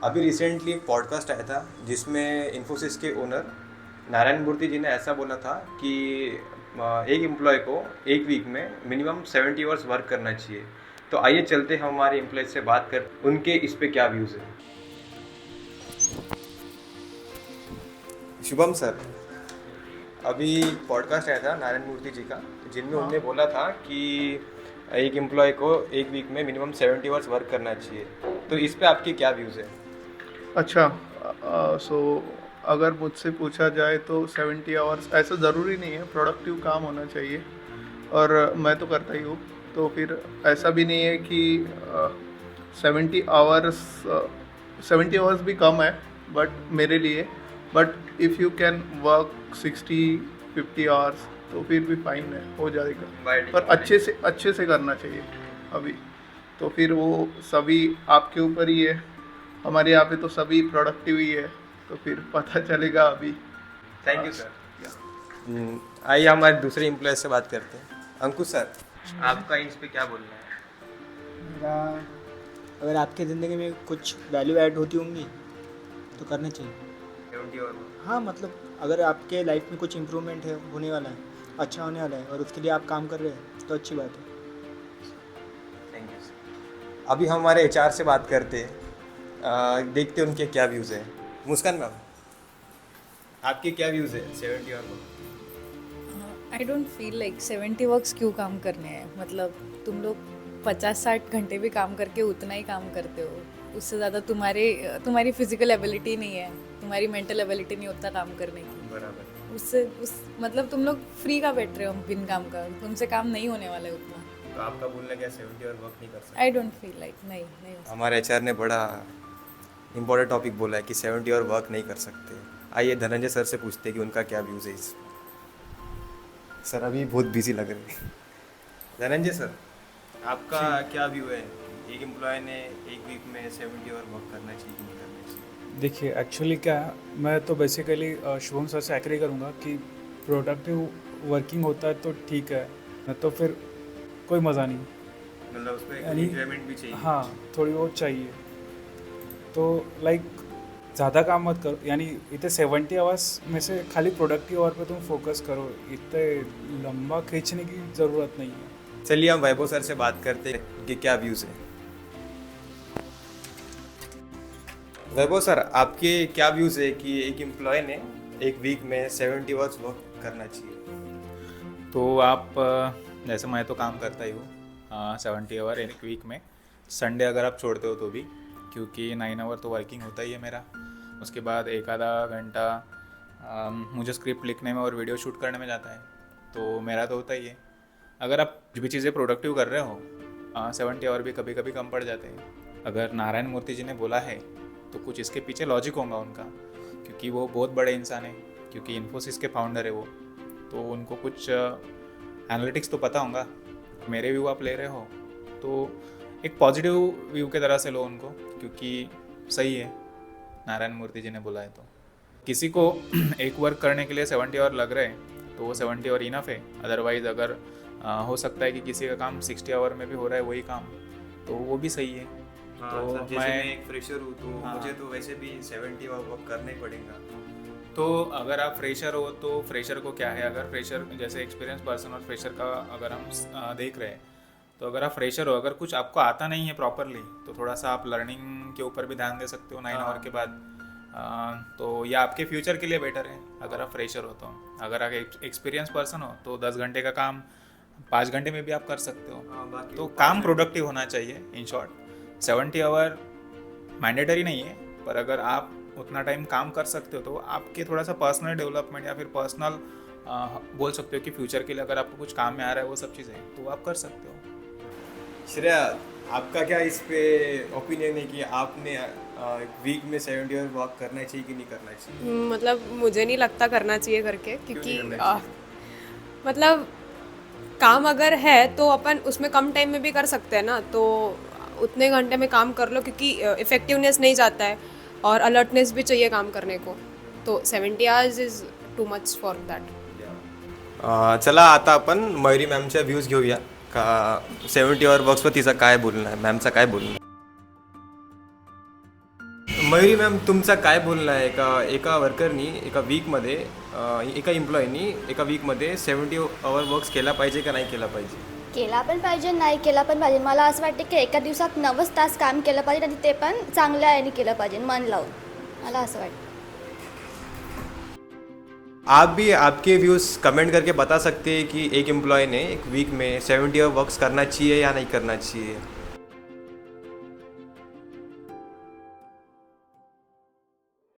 अभी रिसेंटली एक पॉडकास्ट आया था जिसमें इन्फोसिस के ओनर नारायण मूर्ति जी ने ऐसा बोला था कि एक एम्प्लॉय को एक वीक में मिनिमम 70 आवर्स वर्क करना चाहिए। तो आइए चलते हैं हमारे एम्प्लॉय से बात कर उनके इस पे क्या व्यूज़ है। शुभम सर, अभी पॉडकास्ट आया था नारायण मूर्ति जी का जिनमें हाँ। उन्होंने बोला था कि एक एम्प्लॉय को एक वीक में मिनिमम 70 आवर्स वर्क करना चाहिए। तो इस पे आपके क्या व्यूज़ है? अच्छा। सो अगर मुझसे पूछा जाए तो 70 आवर्स ऐसा ज़रूरी नहीं है, प्रोडक्टिव काम होना चाहिए और मैं तो करता ही हूँ। तो फिर ऐसा भी नहीं है कि 70 आवर्स 70 आवर्स भी कम है बट मेरे लिए। But if you can work 60-50 hours तो फिर भी फाइन है, हो जाएगा। पर अच्छे से करना चाहिए अभी। तो फिर वो सभी आपके ऊपर ही है। हमारे यहाँ पे तो सभी प्रोडक्टिव ही है, तो फिर पता चलेगा अभी। Thank you sir. आइए हमारे दूसरे एम्प्लॉय से बात करते हैं। अंकुश सर, आपका इस पे क्या बोलना है? मेरा अगर आपकी ज़िंदगी में कुछ वैल्यू ऐड होती होंगी तो करने चाहिए। 70 और हाँ, मतलब अगर आपके लाइफ में कुछ इम्प्रूवमेंट है, होने वाला है, अच्छा होने वाला है और उसके लिए आप काम कर रहे हैं तो अच्छी बात है। Thank you sir. अभी हम हमारे एचआर से बात करते हैं, देखते हैं उनके क्या व्यूज़ है। मुस्कान मैम, आपके क्या व्यूज़ है 70 और को? I don't feel like 70 works क्यों काम करने हैं। मतलब तुम लोग 50-60 घंटे भी काम करके उतना ही काम करते हो। उससे ज़्यादा तुम्हारी फिजिकल एबिलिटी नहीं है, तुम्हारी मेंटल एबिलिटी नहीं उतना काम करने की। बराबर। उस मतलब तुम लोग फ्री का बैठ रहे हो बिन काम का, तुमसे काम नहीं होने वाला है उतना। तो आपका बोलना क्या 70 और वर्क नहीं कर सकते? आई डोंट फील लाइक नहीं नहीं हो सकता। हमारे एचआर ने बड़ा इम्पोर्टेंट टॉपिक बोला है कि 70 और वर्क नहीं कर सकते। आइए धनंजय सर से पूछते हैं कि उनका क्या व्यूज़ है इस। सर अभी बहुत बिजी लग रहे हैं। धनंजय सर, आपका क्या व्यू है? एक एम्प्लॉय ने एक वीक में 70 और वर्क करना चाहिए कि नहीं करना चाहिए? देखिए एक्चुअली क्या है, मैं तो बेसिकली शुभम सर से एग्री करूँगा कि प्रोडक्टिव वर्किंग होता है तो ठीक है, नहीं तो फिर कोई मज़ा नहीं। मतलब उसमें यानी इंक्रीमेंट भी चाहिए। हाँ, थोड़ी बहुत चाहिए। तो लाइक ज़्यादा काम मत करो, यानी इतने 70 आवर्स में से खाली प्रोडक्टिव आवर पे तुम फोकस करो, इतने लंबा खींचने की ज़रूरत नहीं है। चलिए हम वैभव सर से बात करते हैं कि क्या व्यूज़ है। वैभव सर, आपके क्या व्यूज़ है कि एक एम्प्लॉय ने एक वीक में 70 आवर्स वर्क करना चाहिए? तो आप जैसे मैं तो काम करता ही हूँ 70 आवर एक वीक में। संडे अगर आप छोड़ते हो तो भी, क्योंकि 9 आवर तो वर्किंग होता ही है मेरा। उसके बाद एक आधा घंटा मुझे स्क्रिप्ट लिखने में और वीडियो शूट करने में जाता है, तो मेरा तो होता ही है। अगर आप कुछ भी चीज़ें प्रोडक्टिव कर रहे हो 70 आवर भी कभी कभी कम पड़ जाते हैं। अगर नारायण मूर्ति जी ने बोला है तो कुछ इसके पीछे लॉजिक होगा उनका, क्योंकि वो बहुत बड़े इंसान है, क्योंकि इन्फोसिस के फाउंडर है वो। तो उनको कुछ एनालिटिक्स तो पता होगा। मेरे व्यू आप ले रहे हो तो एक पॉजिटिव व्यू की तरह से लो उनको, क्योंकि सही है नारायण मूर्ति जी ने बोला है। तो किसी को एक वर्क करने के लिए 70 आवर लग रहे हैं तो वो 70 आवर इनफ है। अदरवाइज़ अगर हो सकता है कि किसी का काम 60 आवर में भी हो रहा है वही काम, तो वो भी सही है। तो जैसे मैं एक फ्रेशर हूँ तो हाँ। मुझे तो वैसे भी 70 आवर वर्क करना ही पड़ेगा। तो अगर आप फ्रेशर हो तो फ्रेशर को क्या है, अगर फ्रेशर जैसे एक्सपीरियंस पर्सन और फ्रेशर का अगर हम देख रहे हैं, तो अगर आप फ्रेशर हो, अगर कुछ आपको आता नहीं है प्रॉपरली, तो थोड़ा सा आप लर्निंग के ऊपर भी ध्यान दे सकते हो 9 आवर के बाद। तो ये आपके फ्यूचर के लिए बेटर है अगर आप फ्रेशर हो। तो अगर आप एक्सपीरियंस पर्सन हो तो 10 घंटे का काम 5 घंटे में भी आप कर सकते हो। तो काम प्रोडक्टिव होना चाहिए। इन शॉर्ट 70 आवर मैंडेटरी नहीं है, पर अगर आप उतना टाइम काम कर सकते हो तो आपके थोड़ा सा पर्सनल डेवलपमेंट या फिर पर्सनल बोल सकते हो कि फ्यूचर के लिए अगर आपको कुछ काम में आ रहा है वो सब चीज़ें, तो आप कर सकते हो। श्रेया, आपका क्या इस पे ओपिनियन है कि आपने वीक में 70 आवर वर्क करना चाहिए कि नहीं करना चाहिए? मतलब मुझे नहीं लगता करना चाहिए करके, क्यों क्योंकि नहीं करना चाहिए? मतलब काम अगर है तो अपन उसमें कम टाइम में भी कर सकते हैं ना। तो उतने घंटे में काम कर लो, क्योंकि इफ़ेक्टिवनेस नहीं जाता है और अलर्टनेस भी चाहिए काम करने को। तो 70 hours is too much for that. चला आता आपण मयुरी मॅमच्या व्ह्यूज घेऊया का 70 आवर वर्क्सवर तिचं काय बोलणं आहे, मॅमचं काय बोलणं आहे. मयुरी मॅम तुमचा काय बोलणं आहे एका वर्करनी एका वीकमध्ये एका एम्प्लॉईनी एका वीकमध्ये 70 आवर वर्क्स केला पाहिजे का नाही केला पाहिजे? केला पण पाहिजे, नाही केला पण पाहिजे. मला असं वाटतं की एका दिवसात 9 तास काम केलं पाहिजे आणि ते पण चांगल्या याने केलं पाहिजे, मन लावून. मला असं वाटतं. आप भी आपके व्यूज़ कमेंट करके बता सकते हैं कि एक एम्प्लॉय ने एक वीक में 70 आवर वर्क्स करना चाहिए या नहीं करना चाहिए.